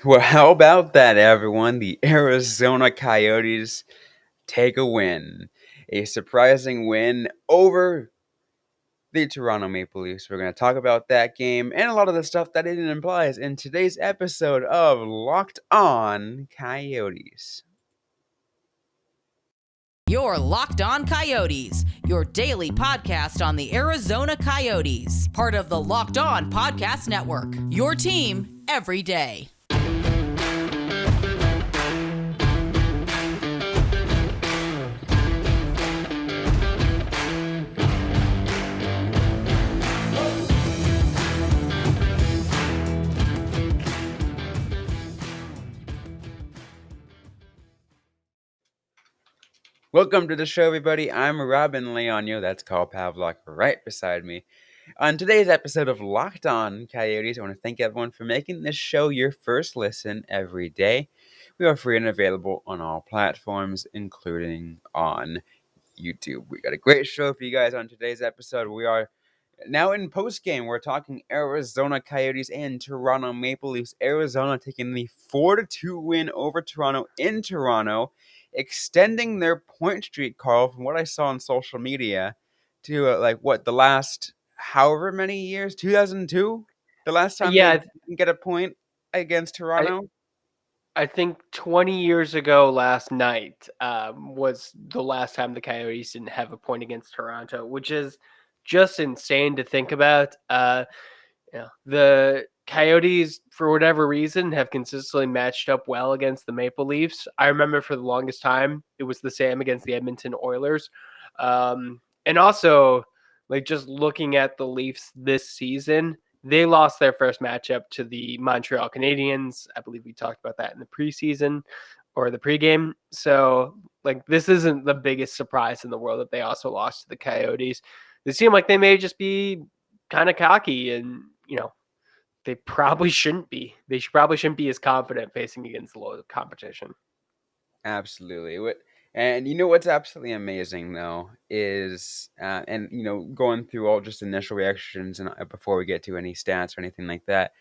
Well, how about that, everyone? The Arizona Coyotes take a win. A surprising win over the Toronto Maple Leafs. We're going to talk about that game and a lot of the stuff that it implies in today's episode of Locked On Coyotes. You're Locked On Coyotes, your daily podcast on the Arizona Coyotes, part of the Locked On Podcast Network. Your team every day. Welcome to the show, everybody. I'm Robin Leonio. That's Carl Pavlok right beside me. On today's episode of Locked On Coyotes, I want to thank everyone for making this show your first listen every day. We are free and available on all platforms, including on YouTube. We got a great show for you guys on today's episode. We are now in post-game. We're talking Arizona Coyotes and Toronto Maple Leafs. Arizona taking the 4-2 win over Toronto in Toronto, extending their point streak, Carl, from what I saw on social media, to the last however many years, 2002, the last time they Yeah, didn't get a point against I Toronto. I think 20 years ago last night was the last time the Coyotes didn't have a point against Toronto, which is just insane to think about. The Coyotes, for whatever reason, have consistently matched up well against the Maple Leafs. I remember for the longest time, it was the same against the Edmonton Oilers. And also, like just looking at the Leafs this season, they lost their first matchup to the Montreal Canadiens. I believe we talked about that in the preseason or the pregame. So, like, this isn't the biggest surprise in the world that they also lost to the Coyotes. They seem like they may just be kind of cocky and, they probably shouldn't be. They probably shouldn't be as confident facing against low competition. Absolutely. And you know what's absolutely amazing though is, and going through all just initial reactions and before we get to any stats or anything like that,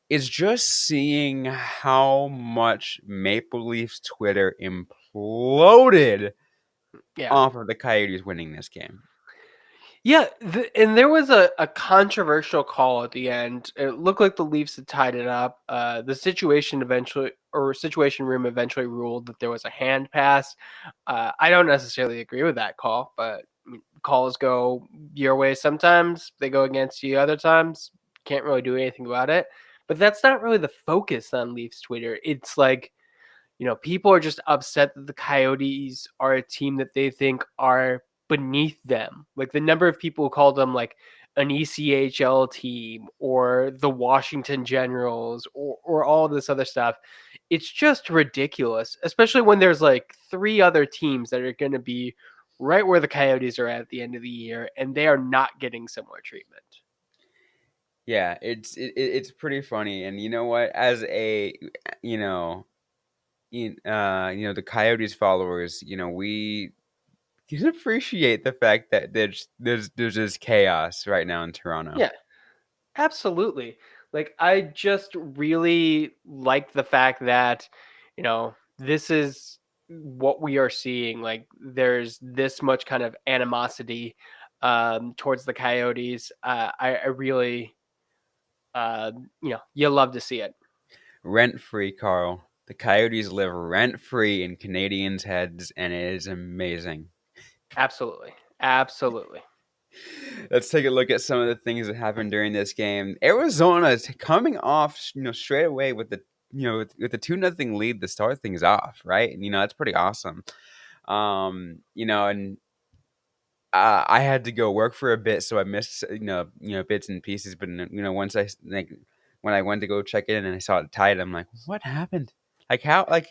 is just seeing how much Maple Leafs Twitter imploded Yeah. off of the Coyotes winning this game. Yeah, and there was a controversial call at the end. It looked like the Leafs had tied it up. The situation room eventually ruled that there was a hand pass. I don't necessarily agree with that call, but calls go your way sometimes. They go against you other times. Can't really do anything about it. But that's not really the focus on Leafs Twitter. It's like, people are just upset that the Coyotes are a team that they think are beneath them. Like the number of people who call them like an ECHL team or the Washington Generals or all this other stuff. It's just ridiculous, especially when there's like three other teams that are going to be right where the Coyotes are at the end of the year, and they are not getting similar treatment. Yeah, it's pretty funny. And you know what? As a, you know, the Coyotes followers, we can appreciate the fact that there's just chaos right now in Toronto. Yeah. Absolutely. Like I just really like the fact that, this is what we are seeing. Like there's this much kind of animosity towards the Coyotes. I really, you love to see it. Rent free, Carl. The Coyotes live rent free in Canadians' heads, and it is amazing. Absolutely. Absolutely. Let's take a look at some of the things that happened during this game. Arizona is coming off, straight away with the 2-0 lead to start things off, right? And that's pretty awesome. And I had to go work for a bit, so I missed bits and pieces. But once when I went to go check in and I saw it tied, I'm like, what happened? Like how? Like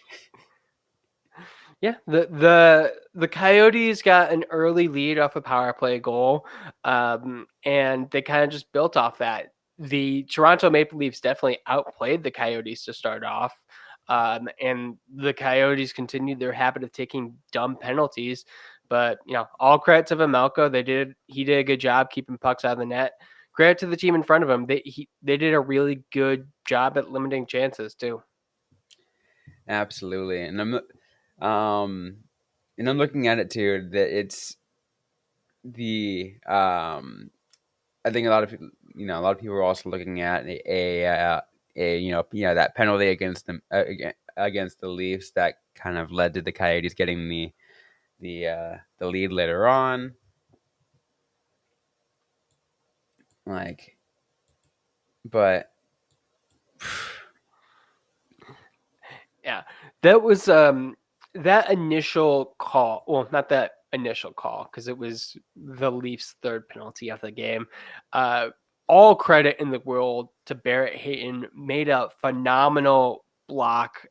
Yeah, the Coyotes got an early lead off a power play goal, and they kind of just built off that. The Toronto Maple Leafs definitely outplayed the Coyotes to start off, and the Coyotes continued their habit of taking dumb penalties. But all credit to Vemelko. He did a good job keeping pucks out of the net. Credit to the team in front of him. They did a really good job at limiting chances too. Absolutely, um, and I'm looking at it too. That it's the I think a lot of people, a lot of people are also looking at that penalty against them against the Leafs that kind of led to the Coyotes getting the lead later on. Like, but Yeah, that was that initial call. Well, not that initial call because it was the Leafs' third penalty of the game. Uh, all credit in the world to Barrett Hayton. Made a phenomenal block.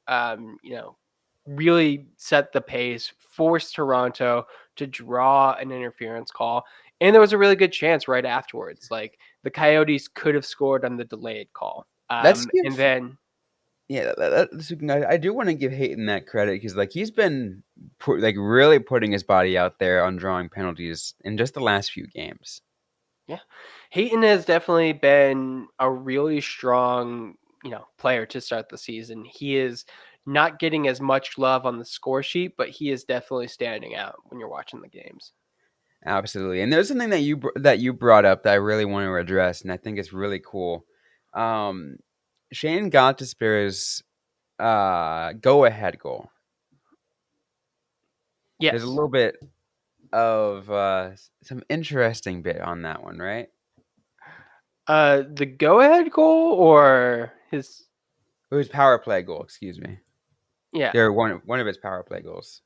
Really set the pace, forced Toronto to draw an interference call, and there was a really good chance right afterwards. Like the Coyotes could have scored on the delayed call. let's And give then yeah, I do want to give Hayton that credit because like he's been really putting his body out there on drawing penalties in just the last few games. Yeah. Hayton has definitely been a really strong, player to start the season. He is not getting as much love on the score sheet, but he is definitely standing out when you're watching the games. Absolutely, and there's something that you brought up that I really want to address, and I think it's really cool. Um, Shane Gottisbehere's go ahead goal. There's a Yes. little bit of some interesting bit on that one, right? The go-ahead goal or his It was power play goal, excuse me. yeah. They're one of his power play goals.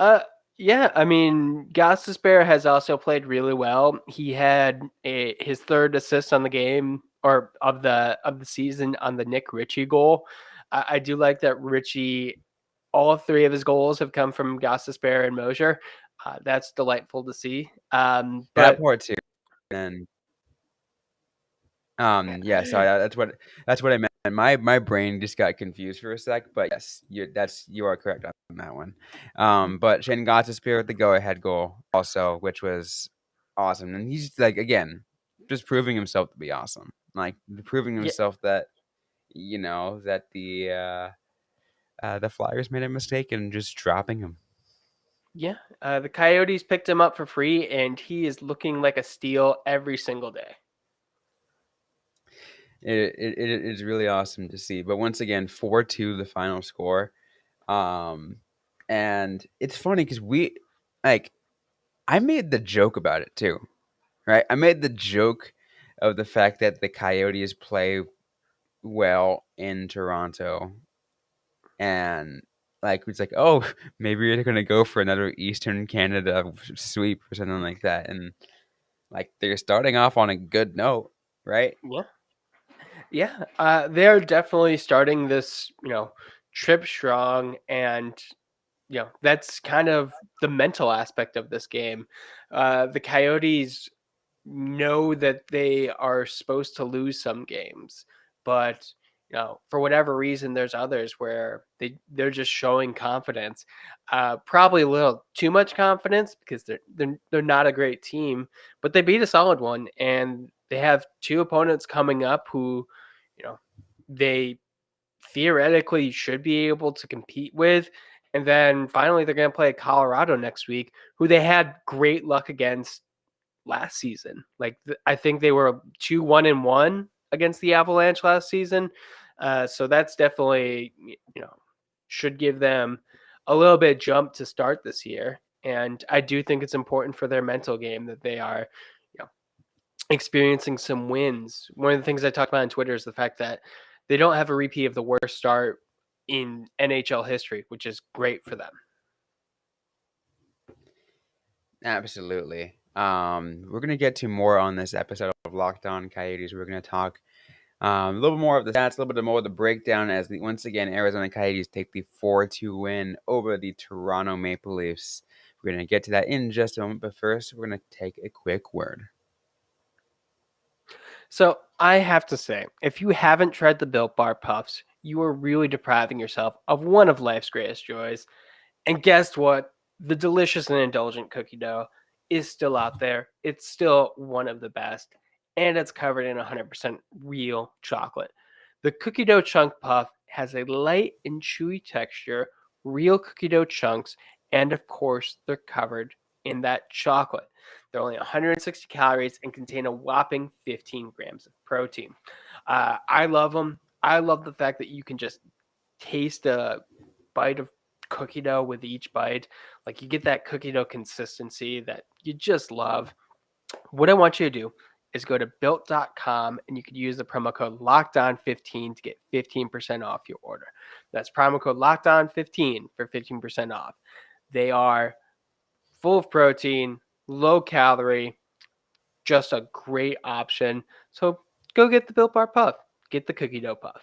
Uh, yeah, I mean, Gostisbehere has also played really well. He had his third assist on the game or of the season on the Nick Ritchie goal. I do like that Ritchie. All three of his goals have come from Gostisbehere and Mosier. That's delightful to see. That But part too, and yeah, sorry, that's what I meant. My brain just got confused for a sec, but yes, you are correct on that one. But Shane got to spear with the go ahead goal also, which was awesome, and he's like again, just proving himself to be awesome, like proving yeah, himself that the Flyers made a mistake in just dropping him. yeah. The Coyotes picked him up for free, and he is looking like a steal every single day. It is really awesome to see. But once again, 4-2 the final score. Um, and it's funny because like, I made the joke about it too, right? I made the joke of the fact that the Coyotes play well in Toronto, and like it's like, oh, maybe you're gonna go for another Eastern Canada sweep or something like that, and like they're starting off on a good note, right? Yeah. Yeah, they're definitely starting this, trip strong, and that's kind of the mental aspect of this game. The Coyotes know that they are supposed to lose some games, but for whatever reason, there's others where they're just showing confidence. Probably a little too much confidence because they're not a great team, but they beat a solid one, and they have two opponents coming up who, you know, they theoretically should be able to compete with. And then finally, they're going to play Colorado next week, who they had great luck against last season. Like I think they were 2-1-1 against the Avalanche last season. So that's definitely should give them a little bit jump to start this year. And I do think it's important for their mental game that they are, experiencing some wins. One of the things I talked about on Twitter is the fact that they don't have a repeat of the worst start in NHL history, which is great for them. Absolutely. We're gonna get to more on this episode of Locked On Coyotes. We're gonna talk a little more of the stats, a little bit more of the breakdown as once again Arizona Coyotes take the 4-2 win over the Toronto Maple Leafs. We're gonna get to that in just a moment, but first we're gonna take a quick word. So I have to say, if you haven't tried the Built Bar Puffs, you are really depriving yourself of one of life's greatest joys. And guess what? The delicious and indulgent cookie dough is still out there. It's still one of the best, and it's covered in 100% real chocolate. The cookie dough chunk puff has a light and chewy texture, real cookie dough chunks, and of course, they're covered in that chocolate. They're only 160 calories and contain a whopping 15 grams of protein. I love them. I love the fact that you can just taste a bite of cookie dough with each bite. Like you get that cookie dough consistency that you just love. What I want you to do is go to built.com and you can use the promo code lockdown15 to get 15% off your order. That's promo code lockdown15 for 15% off. They are full of protein, low calorie, just a great option. So go get the Built Bar Puff. Get the cookie dough puff.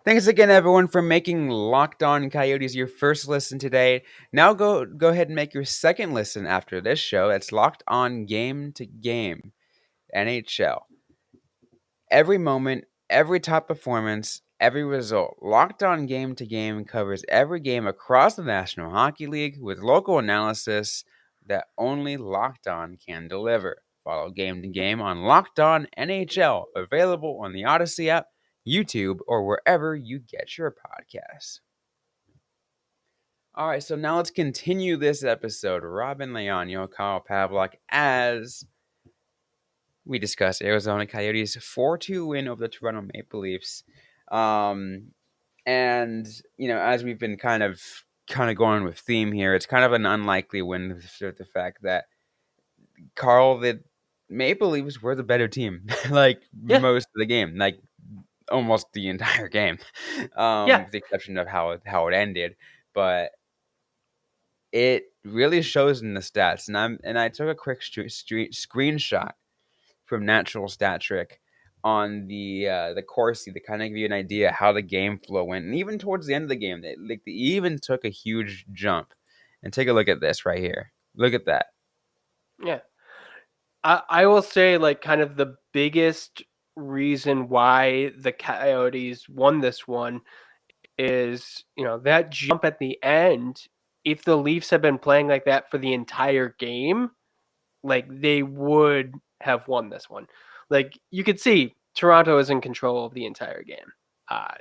Thanks again, everyone, for making Locked On Coyotes your first listen today. Now go ahead and make your second listen after this show. That's Locked On Game to Game NHL. Every moment, every top performance, every result. Locked On Game to Game covers every game across the National Hockey League with local analysis that only Locked On can deliver. Follow Game to Game on Locked On NHL, available on the Audacy app, YouTube, or wherever you get your podcasts. All right, so now let's continue this episode. Robin Leonio, Kyle Pavlak, as we discuss Arizona Coyotes 4-2 win over the Toronto Maple Leafs. And as we've been kind of going with theme here, it's kind of an unlikely win with the fact that Carl, the Maple Leafs were the better team, like Yeah, most of the game, like almost the entire game, yeah, with the exception of how it ended. But it really shows in the stats, and I took a quick screenshot from Natural Stat Trick on the Corsi to kind of give you an idea how the game flow went, and even towards the end of the game, they even took a huge jump. And take a look at this right here. Look at that. yeah. I will say, like, kind of the biggest reason why the Coyotes won this one is, that jump at the end. If the Leafs had been playing like that for the entire game, like, they would have won this one. Like, you could see Toronto is in control of the entire game.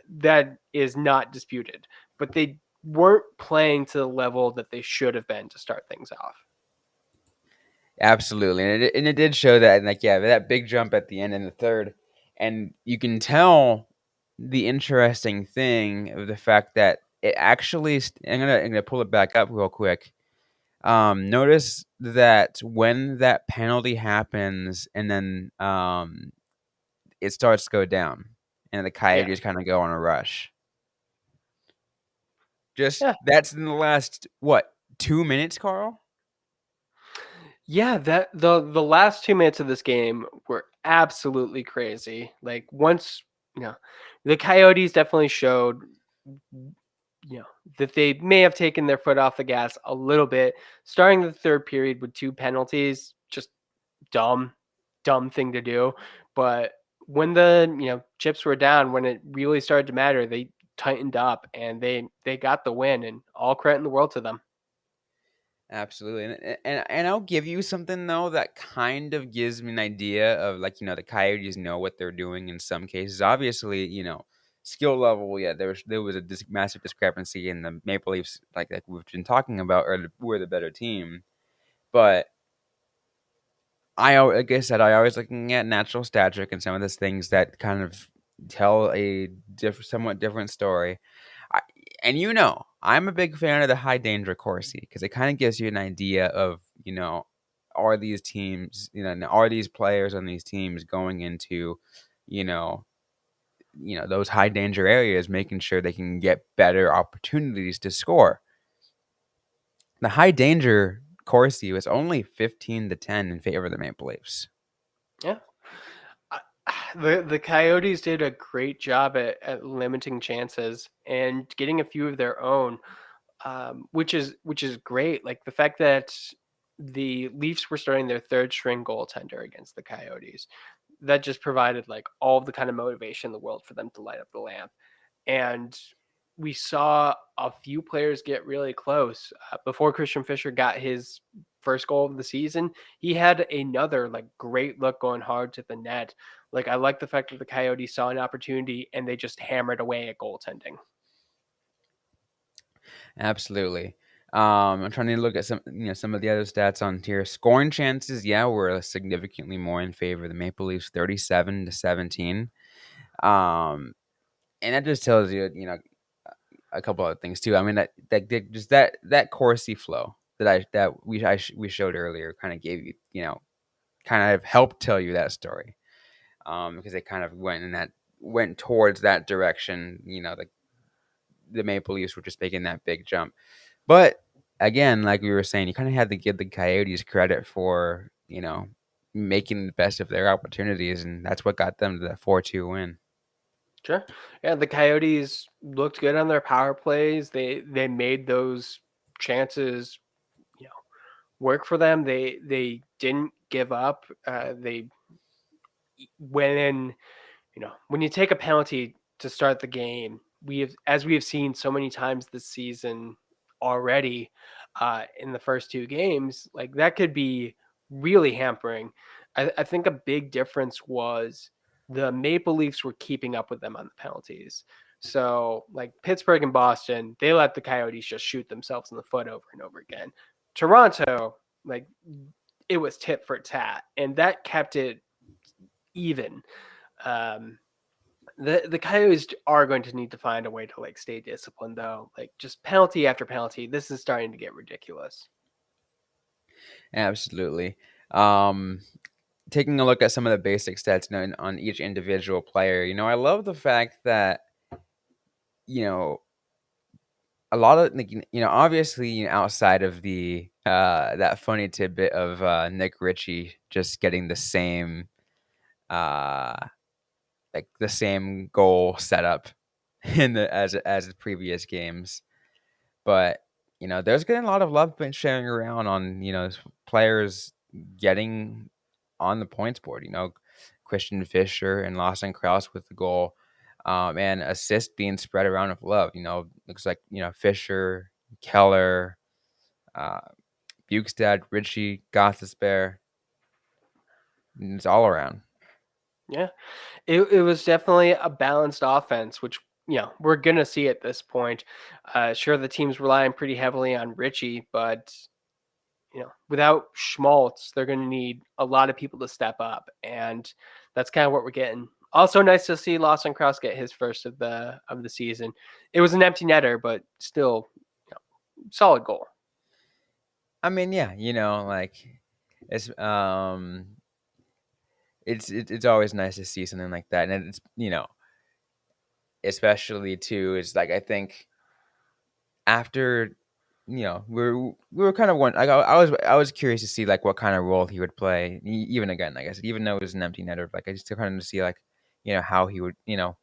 That is not disputed. But they weren't playing to the level that they should have been to start things off. Absolutely, and it did show that, and like that big jump at the end in the third, and you can tell the interesting thing of the fact that it actually. I'm gonna pull it back up real quick. Notice that when that penalty happens, and then it starts to go down, and the Yeah. Coyotes kind of go on a rush. Just Yeah. that's in the last what 2 minutes, Carl? Yeah, that the last 2 minutes of this game were absolutely crazy. Like once, you know, the Coyotes definitely showed, you know, that they may have taken their foot off the gas a little bit. Starting the third period with two penalties, just dumb, dumb thing to do. But when the, chips were down, when it really started to matter, they tightened up and they got the win, and all credit in the world to them. Absolutely, and I'll give you something though that kind of gives me an idea of like the Coyotes know what they're doing in some cases. Obviously, skill level, yeah, there was a massive discrepancy in the Maple Leafs, like we've been talking about, were the better team. But like I said, I always looking at natural stature and some of those things that kind of tell a somewhat different story. I, and I'm a big fan of the high danger Corsi because it kind of gives you an idea of are these teams, are these players on these teams going into you know those high danger areas, making sure they can get better opportunities to score. The high danger Corsi was only 15-10 in favor of the Maple Leafs. Yeah. I- the Coyotes did a great job at limiting chances and getting a few of their own, which is great. Like the fact that the Leafs were starting their third string goaltender against the Coyotes, that just provided like all of the kind of motivation in the world for them to light up the lamp. And we saw a few players get really close before Christian Fischer got his first goal of the season, he had another like great look going hard to the net. Like I like the fact that the Coyotes saw an opportunity and they just hammered away at goaltending. Absolutely. I'm trying to look at some of the other stats on here. Scoring chances, yeah, were significantly more in favor of the Maple Leafs, 37-17. Um, and that just tells you, a couple other things too. I mean just that Corsi flow we showed earlier kind of gave you, kind of helped tell you that story. Because they kind of went towards that direction. The Maple Leafs were just making that big jump. But again, like we were saying, you kind of had to give the Coyotes credit for, making the best of their opportunities, and that's what got them to that 4-2 win. Sure. Yeah, the Coyotes looked good on their power plays. They made those chances, you know, work for them. They didn't give up. They went in. When you take a penalty to start the game, we have seen so many times this season already, in the first two games, like that could be really hampering. I think a big difference was the Maple Leafs were keeping up with them on the penalties. So, like Pittsburgh and Boston, they let the Coyotes just shoot themselves in the foot over and over again. Toronto, like it was tit for tat, and that kept it even. Um, the Coyotes are going to need to find a way to like stay disciplined though. Like just penalty after penalty, this is starting to get ridiculous. Absolutely. Um, Taking a look at some of the basic stats, on each individual player, I love the fact that, you know, a lot of like, obviously, outside of the that funny tidbit of Nick Ritchie just getting uh the same goal setup in the as the previous games. But, there's been a lot of love been sharing around on, players getting on the points board, Christian Fischer and Lawson Krause with the goal, and assist being spread around with love. Looks like, Fischer, Keller, uh, Bukestad, Ritchie, Gostisbehere. It's all around. Yeah, it was definitely a balanced offense, which we're gonna see at this point. Sure, the team's relying pretty heavily on Richie, but without Schmaltz, they're going to need a lot of people to step up, and that's kind of what we're getting. Also, nice to see Lawson Cross get his first of the season. It was an empty netter, but still, solid goal. I mean, yeah, like it's it's always nice to see something like that, and it's, especially too, is like I think after, we were kind of one. Like I was curious to see like what kind of role he would play, even again, like I said, even though it was an empty netter, like I just kind of to see like, how he would,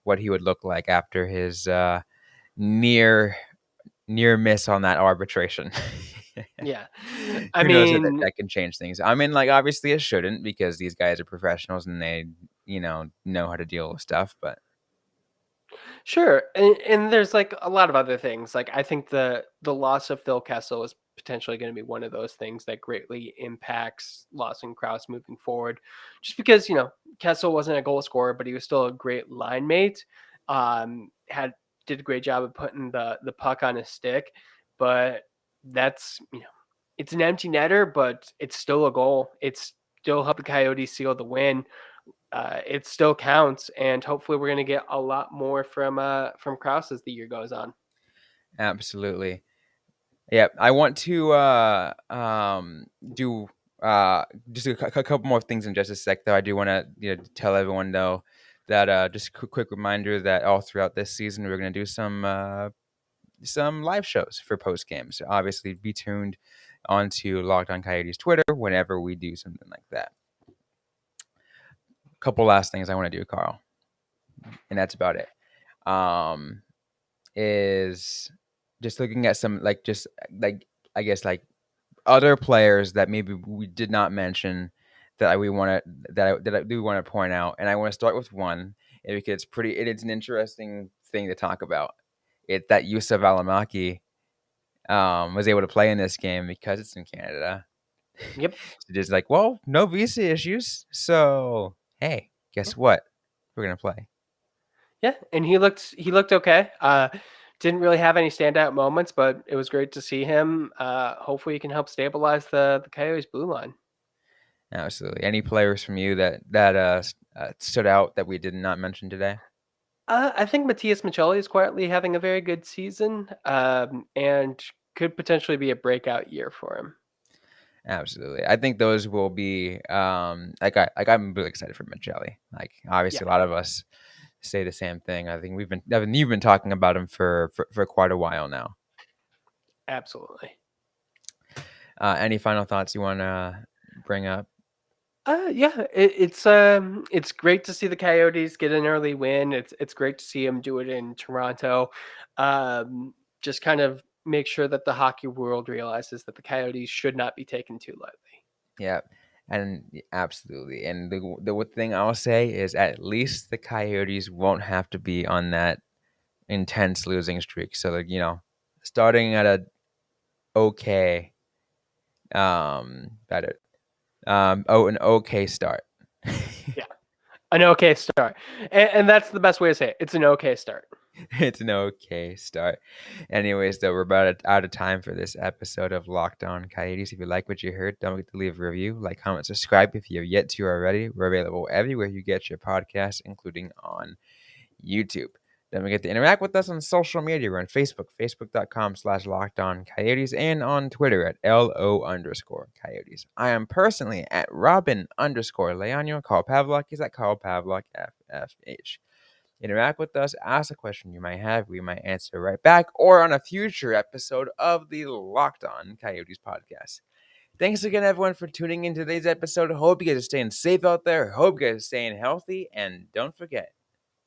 what he would look like after his near near miss on that arbitration. Yeah, I Who knows, mean, that can change things. I mean, like obviously it shouldn't, because these guys are professionals and they, know how to deal with stuff. But sure, and there's like a lot of other things. Like I think the loss of Phil Kessel is potentially going to be one of those things that greatly impacts Lawson Krause moving forward. Just because Kessel wasn't a goal scorer, but he was still a great line mate. Had did a great job of putting the puck on his stick, but that's it's an empty netter, but it's still a goal. It's still helped the Coyotes seal the win. It still counts, and hopefully, we're going to get a lot more from Kraus as the year goes on. absolutely. Yeah, I want to do just a couple more things in just a sec, though. I do want to, tell everyone though that just a quick reminder that all throughout this season we're going to do some live shows for post games. So obviously, be tuned onto Locked On Coyotes Twitter whenever we do something like that. Couple last things I want to do, Carl, and that's about it. Um, is just looking at some, like, just like, I guess, like, other players that maybe we did not mention that we want to that I do want to point out, and I want to start with one, because it's an interesting thing to talk about. It that Yusuf Alamaki was able to play in this game because it's in Canada. Yep. Just like, well, no visa issues. So, hey, Yeah. guess what? We're going to play. Yeah, and he looked okay. Didn't really have any standout moments, but it was great to see him. Hopefully, he can help stabilize the Coyotes' blue line. Absolutely. Any players from you that stood out that we did not mention today? I think Matthias Michelli is quietly having a very good season, and could potentially be a breakout year for him. Absolutely. I think those will be I'm really excited for Michele. Like Yeah, obviously a lot of us say the same thing. I think you've been talking about him for quite a while now. absolutely. Any final thoughts you want to bring up? Yeah, it's great to see the Coyotes get an early win. It's great to see them do it in Toronto. Just kind of make sure that the hockey world realizes that the Coyotes should not be taken too lightly. Yeah. And absolutely. And the one thing I'll say is at least the Coyotes won't have to be on that intense losing streak. So like, starting at a okay better an okay start. Yeah, an okay start, and that's the best way to say it. It's an okay start. It's an okay start. Anyways, though, we're about out of time for this episode of Locked On Coyotes. If you like what you heard, don't forget to leave a review, like, comment, subscribe if you have yet to already. We're available everywhere you get your podcasts, including on YouTube. Don't forget to interact with us on social media. We're on Facebook, facebook.com/Locked On Coyotes, and on Twitter at LO_Coyotes. I am personally at Robin_Leonio. Call Pavlok is at Call Pavlok FFH. Interact with us, ask a question you might have. We might answer right back or on a future episode of the Locked On Coyotes podcast. Thanks again, everyone, for tuning in today's episode. Hope you guys are staying safe out there. Hope you guys are staying healthy. And don't forget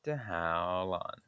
to howl on.